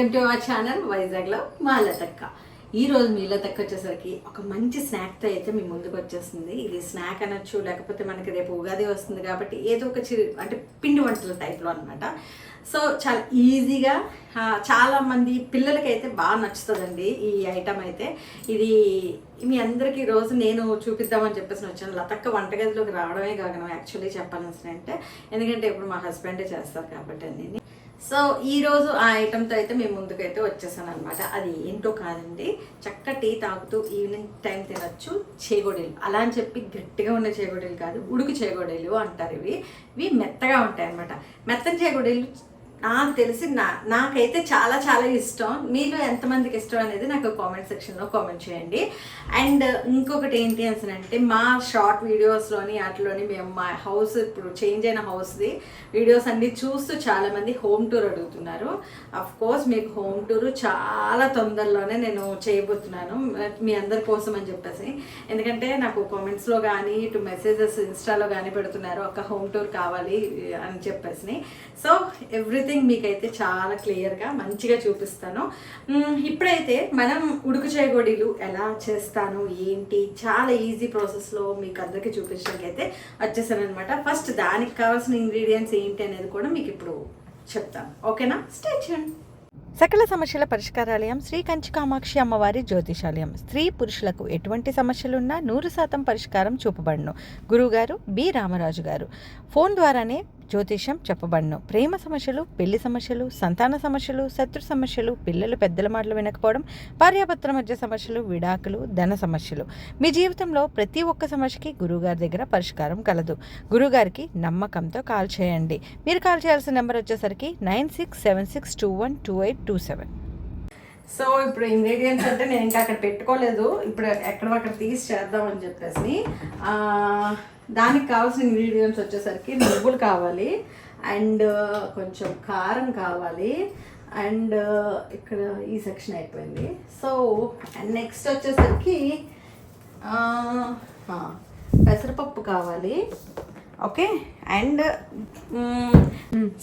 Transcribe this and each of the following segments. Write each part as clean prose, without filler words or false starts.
Welcome to our channel వైజాగ్లో మా లతక్క. ఈరోజు మీ లతక్క వచ్చేసరికి ఒక మంచి స్నాక్తో అయితే మీ ముందుకు వచ్చేస్తుంది. ఇది స్నాక్ అనొచ్చు, లేకపోతే మనకి రేపు ఉగాది వస్తుంది కాబట్టి ఏదో ఒక అంటే పిండి వంటల టైప్లో అనమాట. సో చాలా ఈజీగా చాలామంది పిల్లలకైతే బాగా నచ్చుతుందండి ఈ ఐటమ్ అయితే. ఇది మీ అందరికీ ఈరోజు నేను చూపిద్దామని చెప్పేసి వచ్చాను. లతక్క వంటగదిలోకి రావడమే కాగనం యాక్చువల్లీ చెప్పాల్సిన అంటే, ఎందుకంటే ఇప్పుడు మా హస్బెండే చేస్తారు కాబట్టి అన్నీ. సో ఈరోజు ఆ ఐటమ్తో అయితే మేము ముందుకైతే వచ్చేసాను అనమాట. అది ఏంటో కాదండి, చక్క టీ తాగుతూ ఈవినింగ్ టైం తినచ్చు చేగోడీలు. అలా అని చెప్పి గట్టిగా ఉండే చేగోడీలు కాదు, ఉడుకు చేగోడీలు అంటారు. ఇవి మెత్తగా ఉంటాయి అనమాట. మెత్తని చేగోడీలు నాకు తెలిసి నాకైతే చాలా చాలా ఇష్టం. మీలో ఎంతమందికి ఇష్టం అనేది నాకు కామెంట్ సెక్షన్లో కామెంట్ చేయండి. అండ్ ఇంకొకటి ఏంటి అంటే, మా షార్ట్ వీడియోస్లోని వాటిలోని మేము మా హౌస్ ఇప్పుడు చేంజ్ అయిన హౌస్ది వీడియోస్ అన్ని చూస్తూ చాలామంది హోమ్ టూర్ అడుగుతున్నారు. అఫ్ కోర్స్ మీకు హోమ్ టూర్ చాలా తొందరలోనే నేను చేయబోతున్నాను మీ అందరి కోసం అని చెప్పేసి. ఎందుకంటే నాకు కామెంట్స్లో కానీ ఇటు మెసేజెస్ ఇన్స్టాలో కానీ పెడుతున్నారు, ఒక హోమ్ టూర్ కావాలి అని చెప్పేసి. సో ఎవ్రీథింగ్ మీకైతే చాలా క్లియర్గా మంచిగా చూపిస్తాను. ఇప్పుడైతే మనం ఉడుకు చేగోడీలు ఎలా చేస్తాను ఏంటి చాలా ఈజీ ప్రాసెస్లో మీకు అందరికీ చూపించడానికి అయితే వచ్చేసాను అనమాట. ఫస్ట్ దానికి కావాల్సిన ఇంగ్రీడియంట్స్ ఏంటి అనేది కూడా మీకు ఇప్పుడు చెప్తాను. ఓకేనా? Stay tuned. సకల సమస్యల పరిష్కారాలయం శ్రీ కంచి కామాక్షి అమ్మవారి జ్యోతిషాలయం. స్త్రీ పురుషులకు ఎటువంటి సమస్యలున్నా 100% పరిష్కారం చూపబడును. గురువుగారు బి రామరాజు గారు. ఫోన్ ద్వారానే జ్యోతిషం చెప్పబడును. ప్రేమ సమస్యలు, పెళ్లి సమస్యలు, సంతాన సమస్యలు, శత్రు సమస్యలు, పిల్లలు పెద్దల మాటలు వినకపోవడం, భార్యాభర్తల మధ్య సమస్యలు, విడాకులు, ధన సమస్యలు, మీ జీవితంలో ప్రతి ఒక్క సమస్యకి గురువుగారి దగ్గర పరిష్కారం కలదు. గురువుగారికి నమ్మకంతో కాల్ చేయండి. మీరు కాల్ చేయాల్సిన నెంబర్ వచ్చేసరికి 9676212827. సో ఇప్పుడు ఇంగ్రీడియంట్స్ అంటే నేను ఇంకా అక్కడ పెట్టుకోలేదు, ఇప్పుడు ఎక్కడక్కడ తీసి చేద్దామని చెప్పేసి. దానికి కావాల్సిన ఇంగ్రీడియంట్స్ వచ్చేసరికి నువ్వులు కావాలి, అండ్ కొంచెం కారం కావాలి, అండ్ ఇక్కడ ఈ సెక్షన్ అయిపోయింది. సో నెక్స్ట్ వచ్చేసరికి పెసరపప్పు కావాలి. ఓకే, అండ్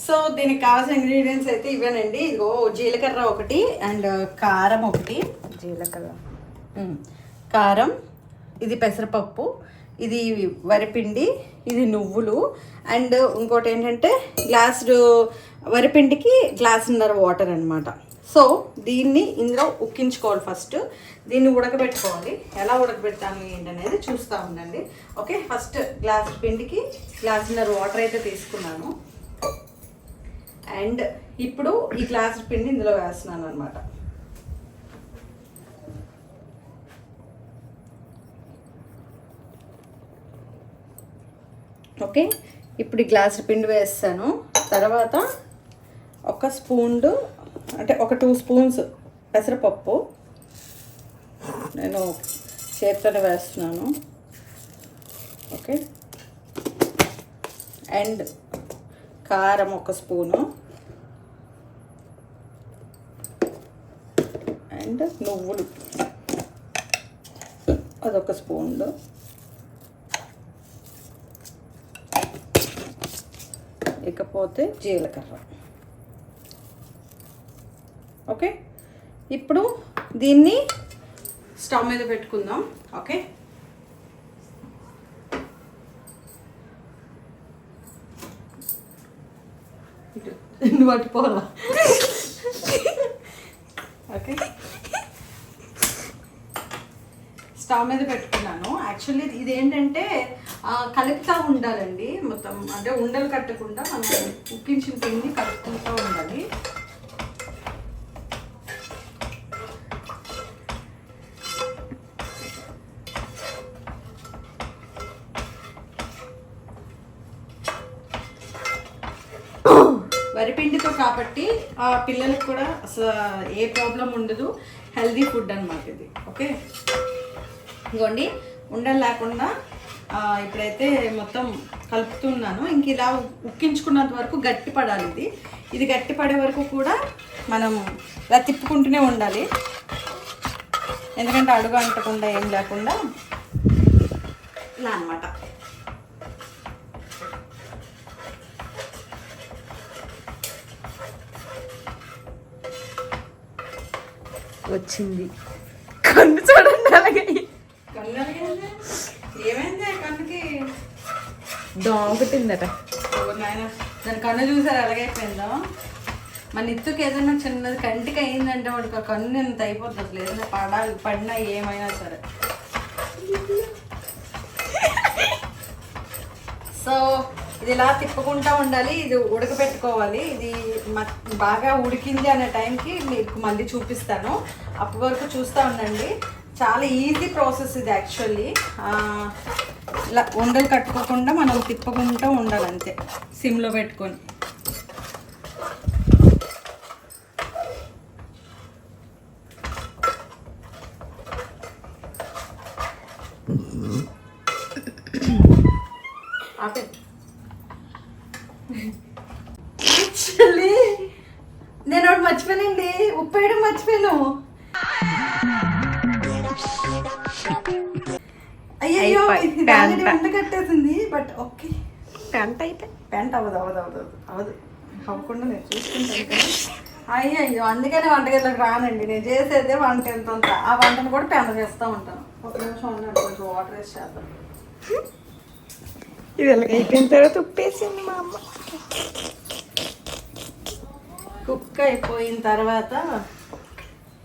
సో దీనికి కావాల్సిన ఇంగ్రీడియంట్స్ అయితే ఇవేనండి. ఇదిగో జీలకర్ర ఒకటి, అండ్ కారం ఒకటి, జీలకర్ర కారం, ఇది పెసరపప్పు, ఇది వరిపిండి, ఇది నువ్వులు, అండ్ ఇంకోటి ఏంటంటే గ్లాసు వరిపిండికి గ్లాసున్నర వాటర్ అనమాట. సో దీన్ని ఇందులో ఉక్కించుకోవాలి. ఫస్ట్ దీన్ని ఉడకబెట్టుకోవాలి. ఎలా ఉడకబెడతాను ఏంటనేది చూస్తూ ఉండండి. ఓకే, ఫస్ట్ గ్లాస్ పిండికి గ్లాసున్నర వాటర్ అయితే తీసుకున్నాను. అండ్ ఇప్పుడు ఈ గ్లాస్ పిండి ఇందులో వేస్తున్నాను అనమాట. ఓకే, ఇప్పుడు ఈ గ్లాస్ పిండి వేస్తాను. తర్వాత ఒక స్పూన్ అంటే ఒక 2 స్పూన్స్ పెసరపప్పు నేను చేతితోనే వేస్తున్నాను. ఓకే, అండ్ కారం ఒక స్పూను, అండ్ నువ్వులు అదొక స్పూన్, ఇకపోతే జీలకర్ర. ఓకే, ఇప్పుడు దీన్ని స్టవ్ మీద పెట్టుకుందాం. ఓకే, పట్టుకోరా. ఓకే, స్టవ్ మీద పెట్టుకున్నాను. యాక్చువల్లీ ఇది ఏంటంటే కలుపుతూ ఉండాలండి మొత్తం, అంటే ఉండలు కట్టకుండా మనం ఉక్కించిన పిండి కలుపుకుంటూ ఉండాలి. వరిపిండితో కాబట్టి పిల్లలకు కూడా అసలు ఏ ప్రాబ్లం ఉండదు, హెల్దీ ఫుడ్ అనమాట ఇది. ఓకే, ఇదిగోండి ఉండలు లేకుండా ఇప్పుడైతే మొత్తం కలుపుతున్నాను. ఇంక ఇలా ఉక్కించుకున్నంత వరకు గట్టి పడాలి. ఇది గట్టి పడే వరకు కూడా మనం ఇలా తిప్పుకుంటూనే ఉండాలి, ఎందుకంటే అడుగు అంటకుండా ఏం లేకుండా ఇలా అనమాట. వచ్చింది. కన్ను చూడండి అలాగే. ఏమైంది కన్నుకి? దోమ కుట్టిందట. దాని కన్ను చూసారు ఎలాగైపోయిందో. మన నిత్తుకి ఏదైనా చిన్నది కంటికి అయిందంటే వాడికి కన్ను ఎంత అయిపోతుంది అసలు. ఏదైనా పడినా ఏమైనా సరే. సో ఇది ఇలా తిప్పుకుంటూ ఉండాలి. ఇది ఉడకబెట్టుకోవాలి. ఇది బాగా ఉడికింది అనే టైంకి మీకు మళ్ళీ చూపిస్తాను. అప్పటి వరకు చూస్తూ ఉండండి. చాలా ఈజీ ప్రాసెస్ ఇది యాక్చువల్లీ. ఇలా ఉండలు కట్టుకోకుండా మనం తిప్పుకుంటూ ఉండాలి అంతే, సిమ్లో పెట్టుకొని. యాక్చువల్లీ నేను ఒకటి మర్చిపోయానండి, ఉప్పు వేయడం మర్చిపోయాను. అయ్యో వంట కట్టేసింది. బట్ ఓకే, పెంట అవ్వదు అవ్వకుండా నేను చూసుకుంటాను కదా. అయ్యో అందుకనే వంటగదిలోకి రానండి. నేను చేసేదే వంట ఎంత ఉంటా, ఆ వంటను కూడా పెంట చేస్తూ ఉంటాను. ఒక నిమిషం ఉన్నాను, కొంచెం వాటర్ వేసి చేద్దాం. ఇది ఎలాగ అయిపోయిన తర్వాత ఉప్పేసింది మా అమ్మ. కుక్ అయిపోయిన తర్వాత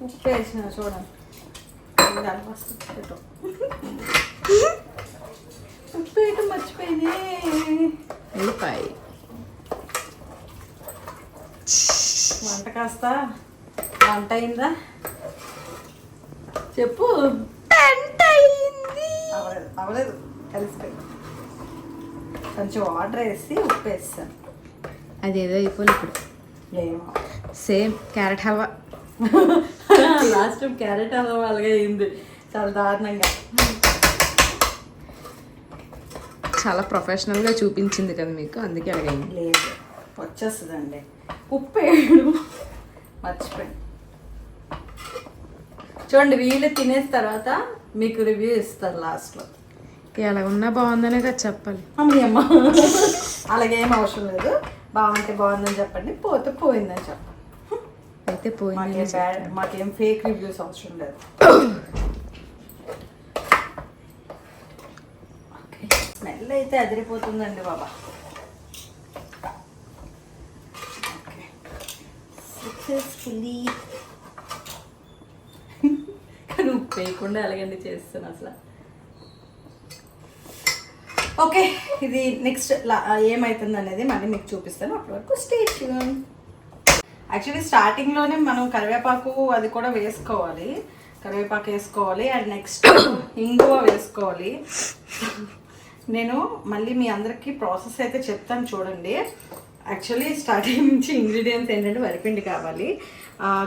ఉప్పు వేసిన చూడండి. ఉప్పు వేయటం మర్చిపోయింది. ఉల్లిపాయ వంట కాస్త వంట అయిందా చెప్పు. అవ్వలేదు కలిసిపోయింది. కొంచెం వాటర్ వేసి ఉప్పు వేస్తాను. అదేదో అయిపోయింది ఇప్పుడు. ఏమో same carrot halwa. Last time carrot halwa అలాగే అయింది, చాలా దారుణంగా. చాలా ప్రొఫెషనల్గా చూపించింది కదా మీకు, అందుకే అలాగైంది. లేదు వచ్చేస్తుందండి. ఉప్పు వేయడం మర్చిపోయింది. చూడండి, వీళ్ళు తినేసిన తర్వాత మీకు రివ్యూ ఇస్తారు లాస్ట్లో. ఎలా ఉన్నా బాగుందనే కదా చెప్పాలి. అమ్మ అలాగేం అవసరం లేదు. బాగుంటే బాగుందని చెప్పండి, పోతే పోయిందని చెప్పండి. అయితే పోయింది. మాకేం ఫేక్ రివ్యూస్ అవసరం లేదు. స్మెల్ అయితే అదిరిపోతుందండి బాబా. సక్సెస్ఫుల్లీ. కానీ ఉప్పు వేయకుండా ఎలాగండి చేస్తాను అసలు. ఓకే, ఇది నెక్స్ట్ ఏమవుతుంది అనేది మళ్ళీ మీకు చూపిస్తాను. అప్పటి వరకు స్టే ట్యూన్. యాక్చువల్లీ స్టార్టింగ్లోనే మనం కరివేపాకు అది కూడా వేసుకోవాలి. కరివేపాకు వేసుకోవాలి అండ్ నెక్స్ట్ ఇంగువ వేసుకోవాలి. నేను మళ్ళీ మీ అందరికీ ప్రాసెస్ అయితే చెప్తాను చూడండి. యాక్చువల్లీ స్టార్టింగ్ నుంచి ఇంగ్రీడియంట్స్ ఏంటంటే వరిపిండి కావాలి,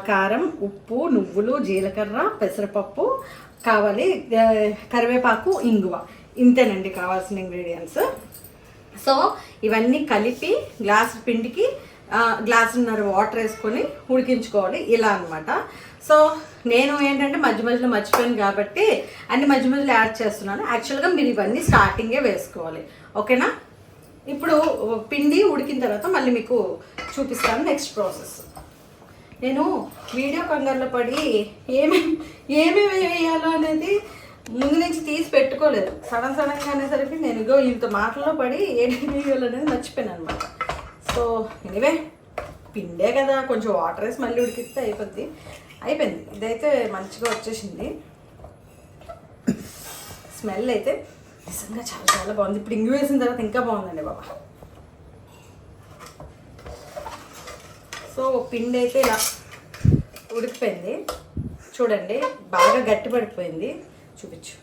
కారం, ఉప్పు, నువ్వులు, జీలకర్ర, పెసరపప్పు కావాలి, కరివేపాకు, ఇంగువ. ఇంతేనండి కావాల్సిన ఇంగ్రీడియంట్స్. సో ఇవన్నీ కలిపి గ్లాసు పిండికి గ్లాసున్నర వాటర్ వేసుకొని ఉడికించుకోవాలి ఇలా అనమాట. సో నేను ఏంటంటే మధ్య మధ్యలో మర్చిపోయాను కాబట్టి అన్ని మధ్య మధ్యలో యాడ్ చేస్తున్నాను. యాక్చువల్గా మీరు ఇవన్నీ స్టార్టింగే వేసుకోవాలి, ఓకేనా? ఇప్పుడు పిండి ఉడికిన తర్వాత మళ్ళీ మీకు చూపిస్తాను నెక్స్ట్ ప్రాసెస్. నేను వీడియో కంగారులో పడి ఏమేమి వేయాలో అనేది ముందు నుంచి తీసి పెట్టుకోలేదు. సడన్గా అనేసరికి నేను ఇంత మాటల్లో పడి ఏమేమి వేయాలో అనేది మర్చిపోయాను అనమాట. సో ఎనీవే పిండే కదా, కొంచెం వాటర్ వేసి మళ్ళీ ఉడికిస్తే అయిపోయింది. ఇదైతే మంచిగా వచ్చేసింది. స్మెల్ అయితే నిజంగా చాలా చాలా బాగుంది. ఇప్పుడు ఇంగు వేసిన తర్వాత ఇంకా బాగుందండి బాబా. సో పిండి అయితే ఇలా ఉడికిపోయింది చూడండి, బాగా గట్టి పడిపోయింది. చూపించు.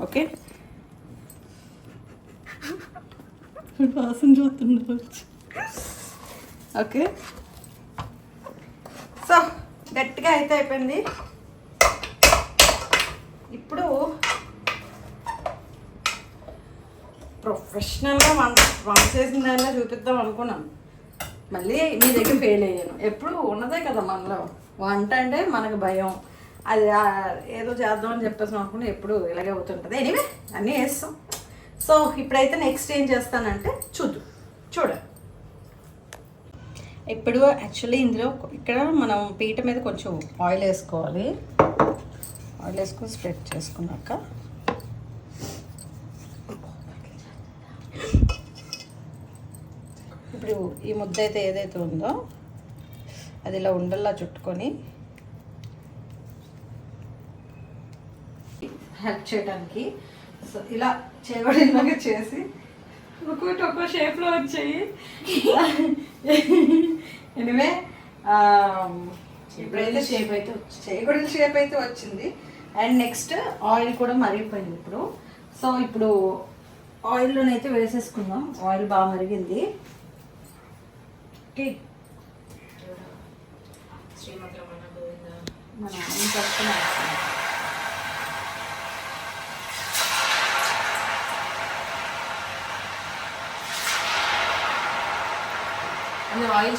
ఓకే, వాసన చూస్తుండవచ్చు. ఓకే, సో గట్టిగా అయితే అయిపోయింది. ఇప్పుడు ప్రొఫెషనల్గా వంట చేసిన దానిలో చూపిద్దాం అనుకున్నాను. మళ్ళీ మీ దగ్గర ఫెయిల్ అయ్యాను. ఎప్పుడు ఉన్నదే కదా మనలో వంట అంటే మనకు భయం. అది ఏదో చేద్దామని చెప్పేసి అనుకుని ఎప్పుడు ఇలాగే అవుతుంటుంది. ఎనీవే అన్నీ వేస్తాం. సో ఇప్పుడైతే నెక్స్ట్ ఏం చేస్తానంటే చూడండి. ఇప్పుడు యాక్చువల్లీ ఇందులో ఇక్కడ మనం పీట మీద కొంచెం ఆయిల్ వేసుకోవాలి. ఆయిల్ వేసుకొని స్ప్రెడ్ చేసుకున్నాక ఇప్పుడు ఈ ముద్ద అయితే ఏదైతే ఉందో అది ఇలా ఉండల్లా చుట్టుకొని హెల్ప్ చేయడానికి సో ఇలా చేయబడిలాగా చేసి ఒక్కొక్కటి ఒక్కో షేప్లో వచ్చాయి. ఎనివే ఇప్పుడైతే చేయకూడని షేప్ అయితే వచ్చింది. అండ్ నెక్స్ట్ ఆయిల్ కూడా మరిగిపోయింది ఇప్పుడు. సో ఇప్పుడు ఆయిల్లోనైతే వేసేసుకుందాం. ఆయిల్ బాగా మరిగింది. ఓకే, మన ఆయిల్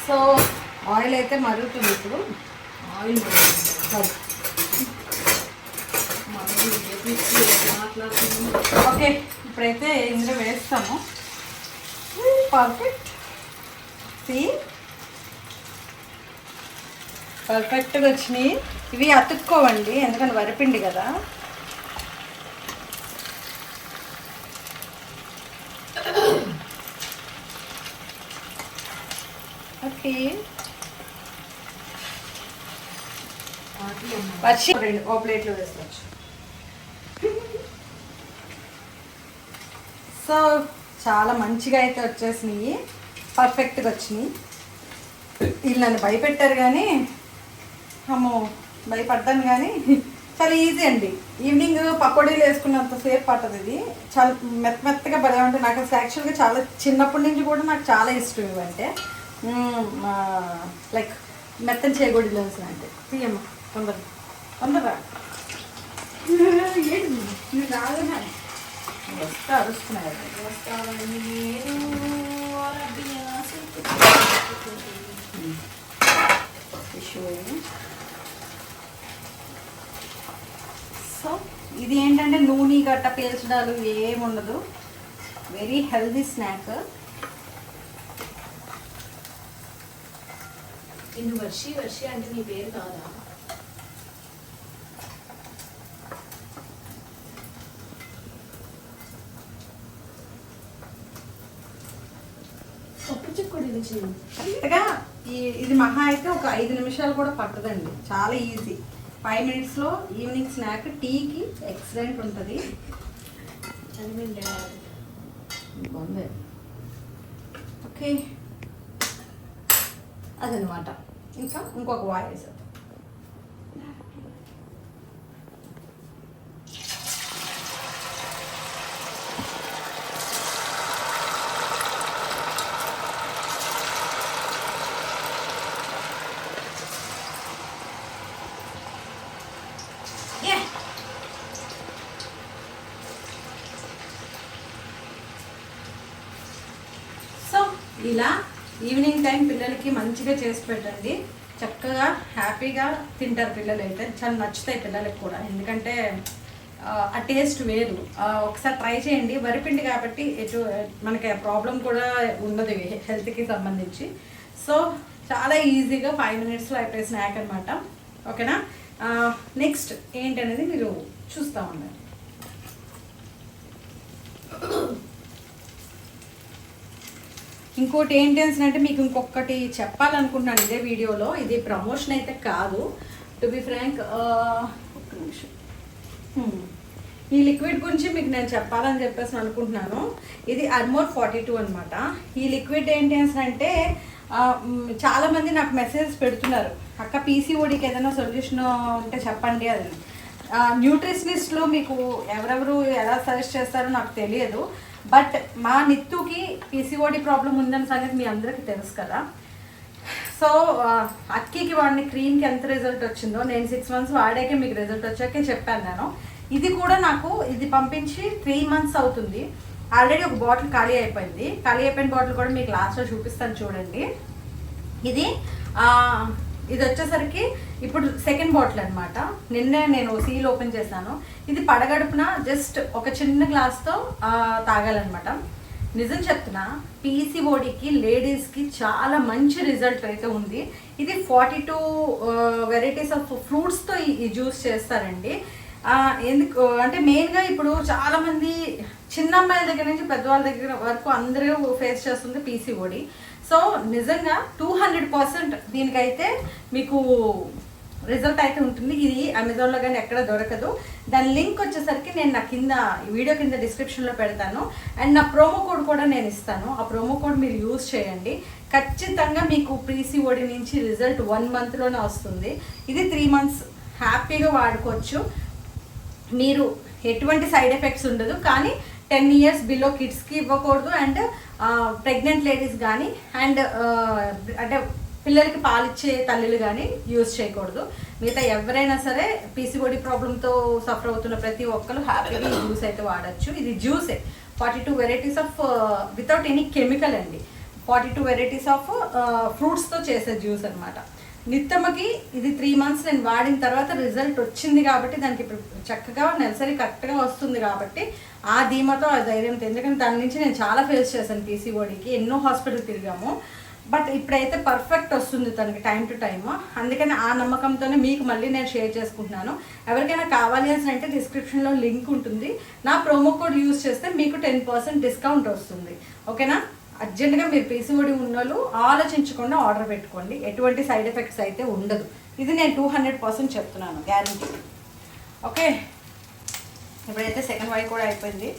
సో ఆయిల్ అయితే మరుగుతుంది ఇప్పుడు. ఆయిల్ ఓకే, ఇప్పుడైతే ఇందులో వేస్తాము. పర్ఫెక్ట్, పర్ఫెక్ట్గా వచ్చినాయి. ఇవి అతుక్కోవండి ఎందుకంటే వరిపిండి కదా. ఓకే, వర్షి రెండు ఓ ప్లేట్లో వేసుకోవచ్చు. సో చాలా మంచిగా అయితే వచ్చేసినాయి, పర్ఫెక్ట్గా వచ్చినాయి. వీళ్ళు నన్ను భయపెట్టారు కానీ అమ్మో భయపడ్డాను కానీ చాలా ఈజీ అండి. ఈవినింగ్ పకోడీలు వేసుకున్నంతసేపు పట్టదు. ఇది చాలా మెత్తగా భలే ఉంటాయి. నాకు అసలు యాక్చువల్గా చాలా చిన్నప్పటి నుంచి కూడా నాకు చాలా ఇష్టం ఇవంటే. లైక్ మెత్తని చేయకూడదు అంటే తీయమ్మా తొందరగా తొందరగా వస్తా అరుస్తున్నాయి. సో ఇది ఏంటంటే నూనె గట్ట పీల్చడాలు ఏముండదు. Very healthy snack. ఇది వర్షి అంటే నీ పేరు కాదా? ఇది మహా అయితే ఒక 5 నిమిషాలు కూడా పట్టదండి. చాలా ఈజీ. 5 minutesలో ఈవినింగ్ స్నాక్ టీకి ఎక్సలెంట్ ఉంటుంది. ఓకే, అదనమాట. ఇంకా ఇంకొక వాయిస్ ఇలా ఈవినింగ్ టైం పిల్లలకి మంచిగా చేసి పెట్టండి. చక్కగా హ్యాపీగా తింటారు పిల్లలు. అయితే చాలా నచ్చుతాయి పిల్లలకి కూడా, ఎందుకంటే ఆ టేస్ట్ వేరు. ఒకసారి ట్రై చేయండి. వరిపిండి కాబట్టి మనకి ప్రాబ్లం కూడా ఉండదు హెల్త్కి సంబంధించి. సో చాలా ఈజీగా 5 minutesలో అయిపోయే స్నాక్ అనమాట. ఓకేనా? నెక్స్ట్ ఏంటనేది మీరు చూస్తూ ఉన్నారు. ఇంకోటి ఏంటి అంటే మీకు ఇంకొకటి చెప్పాలనుకుంటున్నాను ఇదే వీడియోలో. ఇది ప్రమోషన్ అయితే కాదు, టు బి ఫ్రాంక్. ఒక్క నిమిషం. ఈ లిక్విడ్ గురించి మీకు నేను చెప్పాలని చెప్పేసి అనుకుంటున్నాను. ఇది అర్మోర్ 42 అనమాట. ఈ లిక్విడ్ ఏంటి అంటే చాలామంది నాకు మెసేజెస్ పెడుతున్నారు, అక్క పీసీఓడికి ఏదైనా సొల్యూషన్ ఉంటే చెప్పండి అని. న్యూట్రిషనిస్ట్లో మీకు ఎవరెవరు ఎలా సజెస్ట్ చేస్తారో నాకు తెలియదు. బట్ మా నిత్తుకి పీసీఓడి ప్రాబ్లం ఉందని సంగతి మీ అందరికీ తెలుసు కదా. సో అక్కికి వాడిని క్రీమ్కి ఎంత రిజల్ట్ వచ్చిందో నేను 6 months వాడాకే మీకు రిజల్ట్ వచ్చాకే చెప్పాను నేను. ఇది కూడా నాకు ఇది పంపించి 3 months అవుతుంది. ఆల్రెడీ ఒక బాటిల్ ఖాళీ అయిపోయింది. ఖాళీ అయిపోయిన బాటిల్ కూడా మీకు లాస్ట్లో చూపిస్తాను చూడండి. ఇది ఇది వచ్చేసరికి ఇప్పుడు సెకండ్ బాటిల్ అనమాట. నిన్నే నేను సీల్ ఓపెన్ చేశాను. ఇది పడగడుపున జస్ట్ ఒక చిన్న గ్లాస్తో తాగాలన్నమాట. నిజం చెప్తున్నా, పీసీఓడికి లేడీస్కి చాలా మంచి రిజల్ట్ అయితే ఉంది. ఇది 42 వెరైటీస్ ఆఫ్ ఫ్రూట్స్తో ఈ జ్యూస్ చేస్తారండి. ఎందుకు అంటే మెయిన్గా ఇప్పుడు చాలామంది చిన్న అమ్మాయిల దగ్గర నుంచి పెద్దవాళ్ళ దగ్గర వరకు అందరూ ఫేస్ చేస్తుంది పీసీఓడి. సో నిజంగా 200% దీనికైతే మీకు రిజల్ట్ అయితే ఉంటుంది. ఇది అమెజాన్లో కానీ ఎక్కడ దొరకదు. దాని లింక్ వచ్చేసరికి నేను నా కింద వీడియో కింద డిస్క్రిప్షన్లో పెడతాను. అండ్ నా ప్రోమో కోడ్ కూడా నేను ఇస్తాను. ఆ ప్రోమో కోడ్ మీరు యూజ్ చేయండి. ఖచ్చితంగా మీకు పీసీఓడి నుంచి రిజల్ట్ 1 monthలోనే వస్తుంది. ఇది 3 months హ్యాపీగా వాడుకోవచ్చు. మీరు ఎటువంటి సైడ్ ఎఫెక్ట్స్ ఉండదు. కానీ 10 years బిలో కిడ్స్కి ఇవ్వకూడదు. అండ్ ప్రెగ్నెంట్ లేడీస్ కానీ అండ్ అంటే పిల్లలకి పాలిచ్చే తల్లులు కానీ యూజ్ చేయకూడదు. మిగతా ఎవరైనా సరే పీసీఓడి ప్రాబ్లంతో సఫర్ అవుతున్న ప్రతి ఒక్కరు హ్యాపీగా ఈ జ్యూస్ అయితే వాడచ్చు. ఇది జ్యూసే 42 varieties of without any chemical అండి. 42 వెరైటీస్ ఆఫ్ ఫ్రూట్స్తో చేసే జ్యూస్ అనమాట. నిత్తమ్మకి ఇది 3 months నేను వాడిన తర్వాత రిజల్ట్ వచ్చింది కాబట్టి దానికి ఇప్పుడు చక్కగా నెలసరి కరెక్ట్గా వస్తుంది కాబట్టి ఆ ధీమాతో ఆ ధైర్యంతో, ఎందుకంటే దాని నుంచి నేను చాలా ఫేస్ చేశాను పీసీఓడికి. ఎన్నో హాస్పిటల్ తిరిగాము. బట్ ఇప్పుడైతే పర్ఫెక్ట్ వస్తుంది తనకి టైం టు టైమ్. అందుకని ఆ నమ్మకంతోనే మీకు మళ్ళీ నేను షేర్ చేసుకుంటున్నాను. ఎవరికైనా కావాలి అని అంటే డిస్క్రిప్షన్లో లింక్ ఉంటుంది. నా ప్రోమో కోడ్ యూజ్ చేస్తే మీకు 10% డిస్కౌంట్ వస్తుంది. ఓకేనా? అర్జెంటుగా మీరు పీసీఓడి ఉన్నోళ్ళు ఆలోచించకుండా ఆర్డర్ పెట్టుకోండి. ఎటువంటి సైడ్ ఎఫెక్ట్స్ అయితే ఉండదు. ఇది నేను 200% చెప్తున్నాను, గ్యారంటీ. ఓకే, ఇప్పుడైతే సెకండ్ వై కూడా అయిపోయింది.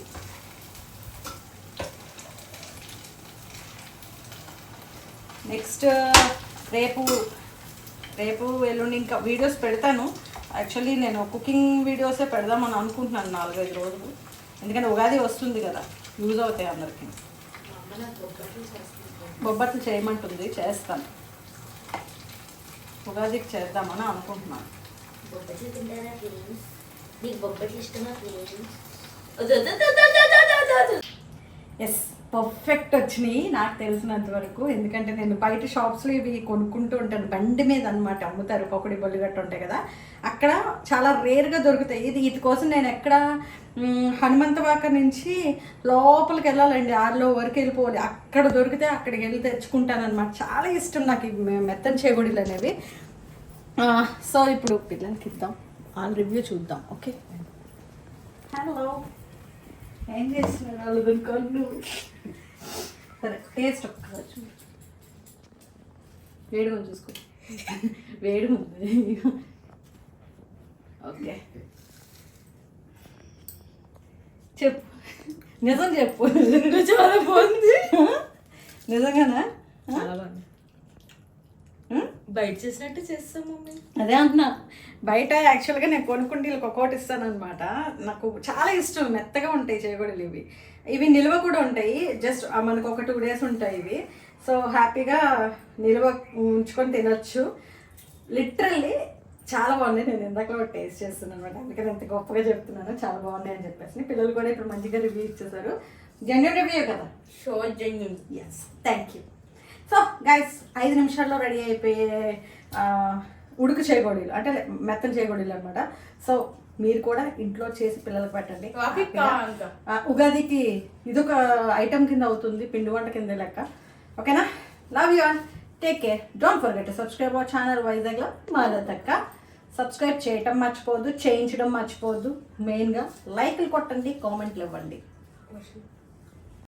నెక్స్ట్ రేపు ఎల్లుండి ఇంకా వీడియోస్ పెడతాను. యాక్చువల్లీ నేను కుకింగ్ వీడియోసే పెడదామని అనుకుంటున్నాను 4-5 రోజులు. ఎందుకంటే ఉగాది వస్తుంది కదా, యూజ్ అవుతాయి అందరికీ. బొబ్బట్లు చేయమంటుంది, చేస్తాను. ఉగాదికి చేద్దామని అనుకుంటున్నాను. ఎస్, పర్ఫెక్ట్ వచ్చినాయి నాకు తెలిసినంత వరకు. ఎందుకంటే నేను బయట షాప్స్లో ఇవి కొనుక్కుంటూ ఉంటాను. బండి మీద అనమాట అమ్ముతారు, పకోడీ బొల్లు గట్టు ఉంటాయి కదా, అక్కడ చాలా రేర్గా దొరుకుతాయి. ఇది కోసం నేను ఎక్కడ హనుమంతవాక నుంచి లోపలికి వెళ్ళాలండి, 6 వరకు వెళ్ళిపోవాలి. అక్కడ దొరికితే అక్కడికి వెళ్ళి తెచ్చుకుంటాను అనమాట. చాలా ఇష్టం నాకు ఈ మెత్తని చేగొడిలు అనేవి. సో ఇప్పుడు పిల్లలకి ఇద్దాం, వాళ్ళ రివ్యూ చూద్దాం. ఓకే, హలో, ఏం చేస్తున్నారు వాళ్ళు కన్ను? సరే, టేస్ట్ ఒక్కసారి చూడు. వేడిగా చూసుకో, వేడిగా ఉంది. ఓకే, చెప్పు, నిజం చెప్పు. చాలా బాగుంది. నిజంగానా? చాలా బాగుంది. బయట చేసినట్టు చేస్తాం మమ్మీ. అదే అంటున్నా, బయట యాక్చువల్గా నేను కొనుక్కుంటే వీళ్ళకి ఒక్కోటి ఇస్తాను అనమాట. నాకు చాలా ఇష్టం, మెత్తగా ఉంటాయి చేయకూడదు ఇవి. ఇవి నిల్వ కూడా ఉంటాయి, జస్ట్ మనకు ఒక 2 days ఉంటాయి ఇవి. సో హ్యాపీగా నిల్వ ఉంచుకొని తినొచ్చు. లిటరల్లీ చాలా బాగున్నాయి. నేను ఇందాక టేస్ట్ చేస్తున్నాను అనమాట, అందుకని ఎంత గొప్పగా చెప్తున్నాను. చాలా బాగున్నాయి అని చెప్పేసి పిల్లలు కూడా ఇప్పుడు మంచిగా రివ్యూ ఇచ్చేసారు. జెన్యూన్ రివ్యూ కదా? Show genuine. Yes, thank you. So guys, 5 నిమిషాల్లో రెడీ అయిపోయే ఉడుకు చేయగోడీలు, అంటే మెత్తని చేయగోడీలు అనమాట. సో మీరు కూడా ఇంట్లో చేసి పిల్లలకు పెట్టండి. ఉగాదికి ఇదొక ఐటమ్ కింద అవుతుంది, పిండి వంట కింద లెక్క. ఓకేనా? Love you all, take care. Don't forget to subscribe our channel వైజాగ్లో మాలతక్క. సబ్స్క్రైబ్ చేయటం మర్చిపోవద్దు, చేయించడం మర్చిపోవద్దు. మెయిన్గా లైక్లు కొట్టండి, కామెంట్లు ఇవ్వండి.